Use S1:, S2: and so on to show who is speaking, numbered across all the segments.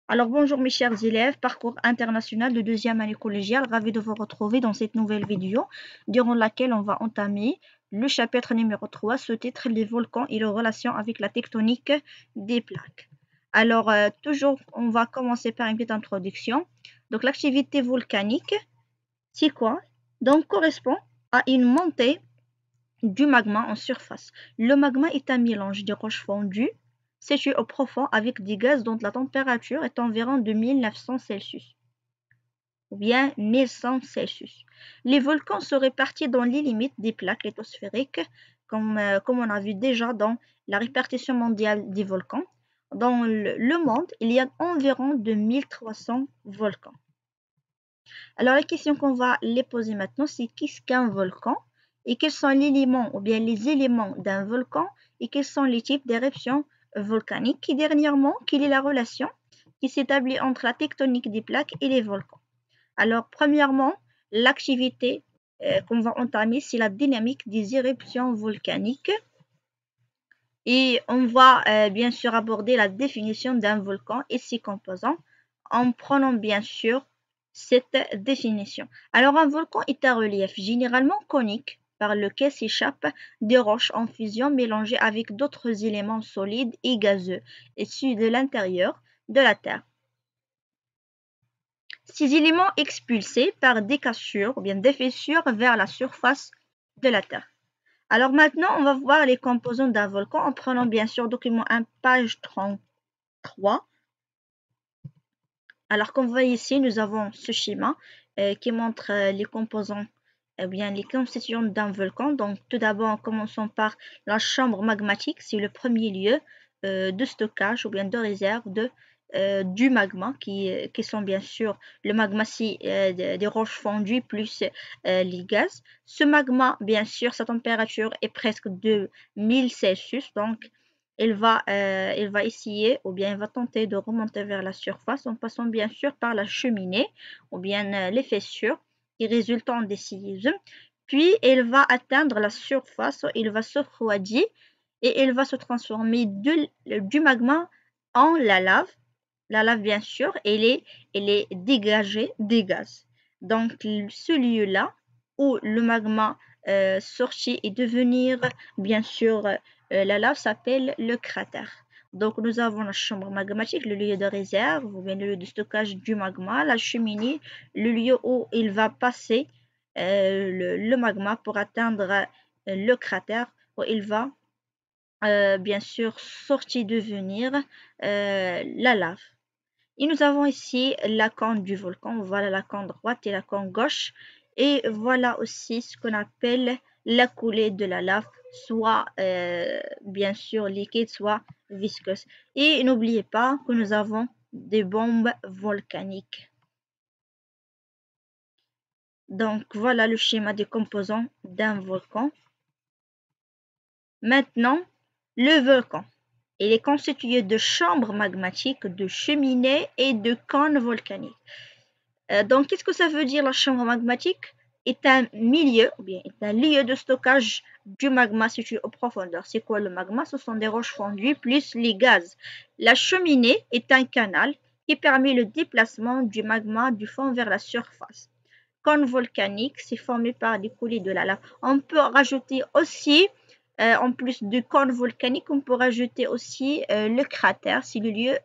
S1: Alors bonjour mes chers élèves, parcours international de deuxième année collégiale, ravi de vous retrouver dans cette nouvelle vidéo durant laquelle on va entamer le chapitre numéro 3, ce titre les volcans et leurs relations avec la tectonique des plaques. Alors toujours on va commencer par une petite introduction. Donc l'activité volcanique, c'est quoi? Donc correspond à une montée du magma en surface. Le magma est un mélange de roches fondues situées au profond avec des gaz dont la température est environ de 1900 Celsius ou bien 1100 Celsius. Les volcans se répartissent dans les limites des plaques lithosphériques, comme on a vu déjà dans la répartition mondiale des volcans. Dans le monde, il y a environ 2300 volcans. Alors la question qu'on va les poser maintenant, c'est qu'est-ce qu'un volcan et quels sont les éléments ou bien les éléments d'un volcan et quels sont les types d'éruptions volcaniques et dernièrement, quelle est la relation qui s'établit entre la tectonique des plaques et les volcans. Alors premièrement, l'activité qu'on va entamer, c'est la dynamique des éruptions volcaniques et on va bien sûr aborder la définition d'un volcan et ses composants en prenant bien sûr cette définition. Alors un volcan est un relief généralement conique par lequel s'échappent des roches en fusion mélangées avec d'autres éléments solides et gazeux issus de l'intérieur de la Terre. Ces éléments expulsés par des cassures ou bien des fissures vers la surface de la Terre. Alors maintenant, on va voir les composants d'un volcan en prenant bien sûr document 1 page 33. Alors comme vous voyez ici, nous avons ce schéma qui montre les composants, bien les constituants d'un volcan. Donc tout d'abord, en commençant par la chambre magmatique, c'est le premier lieu de stockage ou bien de réserve du magma qui sont bien sûr le magma c'est des roches fondues plus les gaz. Ce magma, bien sûr, sa température est presque de 1000 Celsius, donc il va essayer ou bien il va tenter de remonter vers la surface en passant bien sûr par la cheminée ou bien les fissures qui résultent en des séismes. Puis il va atteindre la surface, il va se refroidir et il va se transformer du magma en la lave. La lave bien sûr, elle est dégagée des gaz. Donc ce lieu-là où le magma sortit et devenir bien sûr la lave s'appelle le cratère. Donc nous avons la chambre magmatique, le lieu de réserve, ou bien le lieu de stockage du magma, la cheminée, le lieu où il va passer le magma pour atteindre le cratère où il va bien sûr sortir devenir la lave. Et nous avons ici la cône du volcan, voilà la cône droite et la cône gauche. Et voilà aussi ce qu'on appelle la coulée de la lave, soit bien sûr liquide, soit visqueuse. Et n'oubliez pas que nous avons des bombes volcaniques. Donc voilà le schéma des composants d'un volcan. Maintenant, le volcan. Il est constitué de chambres magmatiques, de cheminées et de cônes volcaniques. Donc, qu'est-ce que ça veut dire la chambre magmatique? Est un milieu, ou bien est un lieu de stockage du magma situé aux profondeurs. C'est quoi le magma? Ce sont des roches fondues plus les gaz. La cheminée est un canal qui permet le déplacement du magma du fond vers la surface. Cône volcanique, c'est formé par des coulées de la lave. On peut rajouter aussi en plus du cône volcanique, on peut rajouter aussi le cratère, c'est le lieu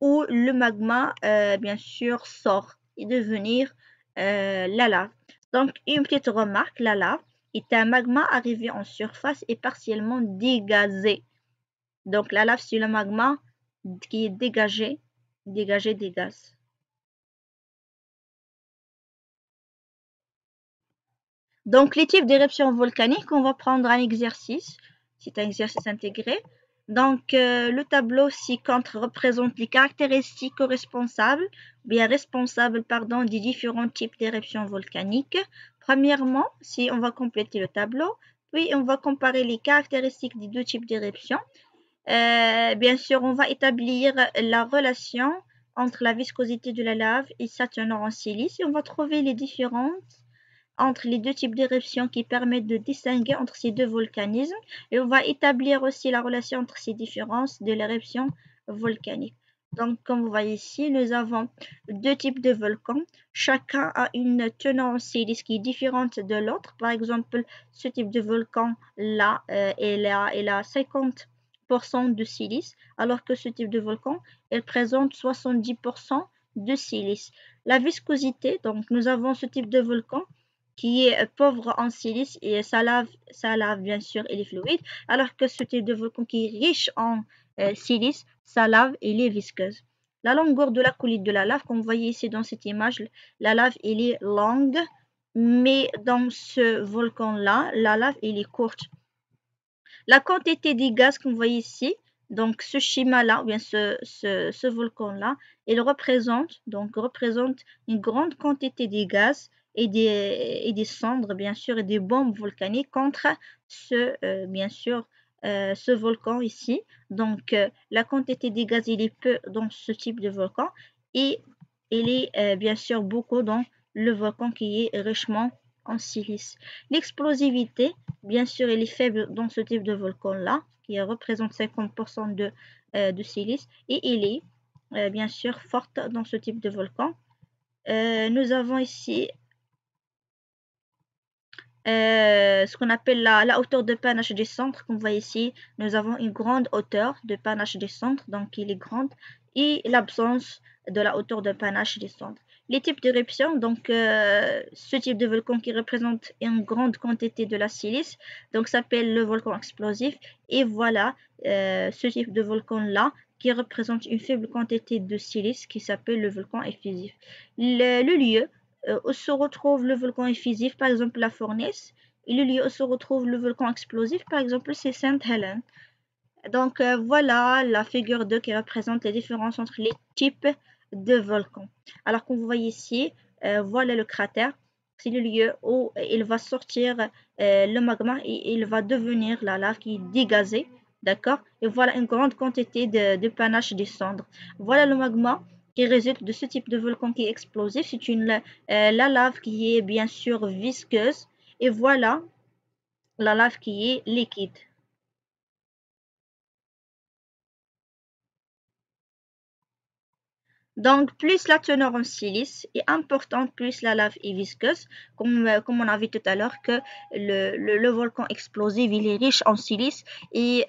S1: où le magma, bien sûr, sort et devenir la lave. Donc, une petite remarque, la lave est un magma arrivé en surface et partiellement dégazé. Donc, la lave, c'est le magma qui est dégagé des gaz. Donc, les types d'éruptions volcaniques, on va prendre un exercice. C'est un exercice intégré. Donc, le tableau ci-contre représente les caractéristiques responsables des différents types d'éruptions volcaniques. Premièrement, si on va compléter le tableau, puis on va comparer les caractéristiques des deux types d'éruptions. Bien sûr, on va établir la relation entre la viscosité de la lave et sa teneur en silice et on va trouver les différences entre les deux types d'éruptions qui permettent de distinguer entre ces deux volcanismes et on va établir aussi la relation entre ces différences de l'éruption volcanique. Donc, comme vous voyez ici, nous avons deux types de volcans. Chacun a une teneur en silice qui est différente de l'autre. Par exemple, ce type de volcan-là, il a 50% de silice, alors que ce type de volcan, il présente 70% de silice. La viscosité, donc nous avons ce type de volcan qui est pauvre en silice et sa lave bien sûr, elle est fluide, alors que ce type de volcan qui est riche en silice, sa lave, elle est visqueuse. La longueur de la coulée de la lave, comme vous voyez ici dans cette image, la lave, elle est longue, mais dans ce volcan-là, la lave, elle est courte. La quantité des gaz, comme vous voyez ici, donc ce schéma-là, ou bien ce volcan-là, il représente une grande quantité des gaz et des cendres, bien sûr, et des bombes volcaniques contre bien sûr, ce volcan ici. Donc, la quantité des gaz, il est peu dans ce type de volcan et il est bien sûr beaucoup dans le volcan qui est richement en silice. L'explosivité, bien sûr, elle est faible dans ce type de volcan-là, qui représente 50% de silice, et elle est bien sûr forte dans ce type de volcan. Nous avons ici ce qu'on appelle la hauteur de panache des centres. Comme vous voyez ici, nous avons une grande hauteur de panache des centres, donc il est grande, et l'absence de la hauteur de panache des centres. Les types d'éruptions, donc ce type de volcan qui représente une grande quantité de la silice, donc s'appelle le volcan explosif. Et voilà ce type de volcan-là qui représente une faible quantité de silice qui s'appelle le volcan effusif. Le lieu où se retrouve le volcan effusif, par exemple la fournaise, et le lieu où se retrouve le volcan explosif, par exemple, c'est Sainte-Hélène. Donc voilà la figure 2 qui représente les différences entre les types de volcans. Alors comme vous voyez ici, voilà le cratère. C'est le lieu où il va sortir le magma et il va devenir la lave qui est dégazée. D'accord? Et voilà une grande quantité de panache des cendres. Voilà le magma qui résulte de ce type de volcan qui est explosif. C'est la lave qui est bien sûr visqueuse. Et voilà la lave qui est liquide. Donc, plus la teneur en silice est importante, plus la lave est visqueuse, comme on a vu tout à l'heure que le volcan explosif, il est riche en silice et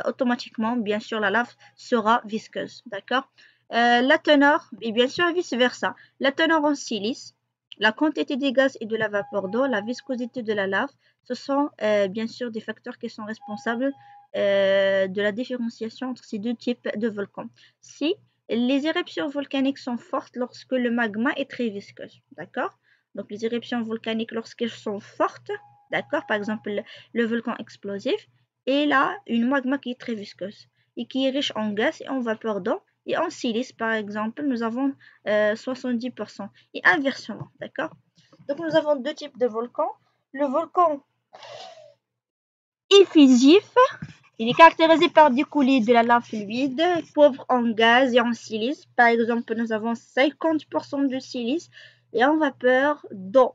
S1: automatiquement, bien sûr, la lave sera visqueuse. D'accord? La teneur, et bien sûr, vice-versa. La teneur en silice, la quantité des gaz et de la vapeur d'eau, la viscosité de la lave, ce sont bien sûr des facteurs qui sont responsables de la différenciation entre ces deux types de volcans. Si les éruptions volcaniques sont fortes lorsque le magma est très visqueux, d'accord? Donc les éruptions volcaniques lorsqu'elles sont fortes, d'accord? Par exemple le volcan explosif, et là une magma qui est très visqueuse et qui est riche en gaz et en vapeur d'eau et en silice par exemple, nous avons 70% et inversement, d'accord? Donc nous avons deux types de volcans. Le volcan effusif, il est caractérisé par des coulées de la lave fluide, pauvre en gaz et en silice. Par exemple, nous avons 50% de silice et en vapeur d'eau.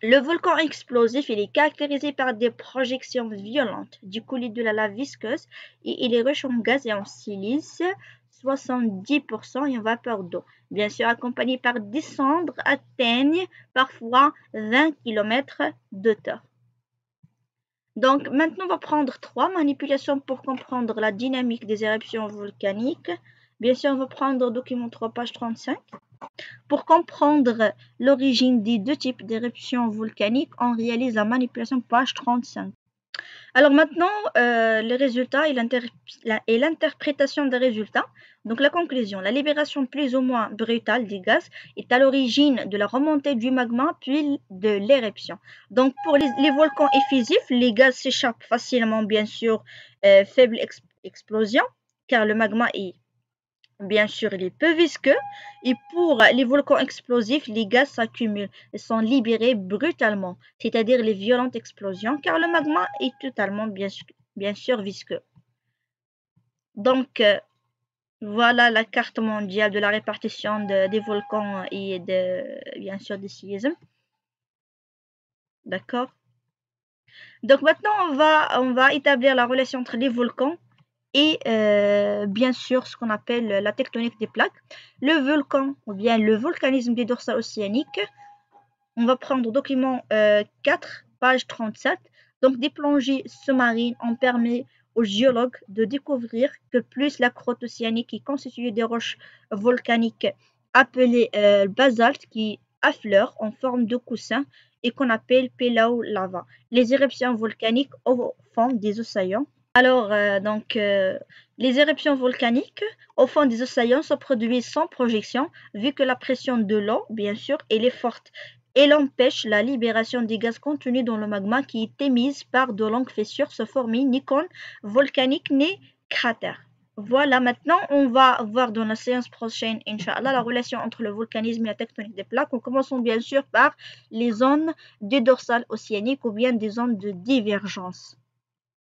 S1: Le volcan explosif, il est caractérisé par des projections violentes du coulées de la lave visqueuse et il est riche en gaz et en silice, 70% et en vapeur d'eau. Bien sûr, accompagné par des cendres atteignent parfois 20 km de hauteur. Donc maintenant, on va prendre trois manipulations pour comprendre la dynamique des éruptions volcaniques. Bien sûr, on va prendre document 3, page 35. Pour comprendre l'origine des deux types d'éruptions volcaniques, on réalise la manipulation page 35. Alors maintenant, les résultats et l'interprétation des résultats. Donc la conclusion, la libération plus ou moins brutale des gaz est à l'origine de la remontée du magma puis de l'éruption. Donc pour les volcans effusifs, les gaz s'échappent facilement, bien sûr, faible explosion, car le magma est bien sûr, il est peu visqueux et pour les volcans explosifs, les gaz s'accumulent et sont libérés brutalement, c'est-à-dire les violentes explosions, car le magma est totalement bien sûr visqueux. Donc, voilà la carte mondiale de la répartition des volcans et bien sûr des séismes. D'accord? Donc maintenant, on va établir la relation entre les volcans et bien sûr ce qu'on appelle la tectonique des plaques. Le volcan ou bien le volcanisme des dorsales océaniques. On va prendre document 4, page 37. Donc des plongées sous-marines ont permis aux géologues de découvrir que plus la croûte océanique est constituée des roches volcaniques appelées basalte qui affleurent en forme de coussin et qu'on appelle pélaolava. Les éruptions volcaniques au fond des océans. Alors, les éruptions volcaniques au fond des océans se produisent sans projection, vu que la pression de l'eau, bien sûr, elle est forte. Elle empêche la libération des gaz contenus dans le magma qui est émise par de longues fissures se former ni cône volcanique ni cratère. Voilà, maintenant on va voir dans la séance prochaine, Inch'Allah, la relation entre le volcanisme et la tectonique des plaques. En commençant bien sûr par les zones des dorsales océaniques ou bien des zones de divergence.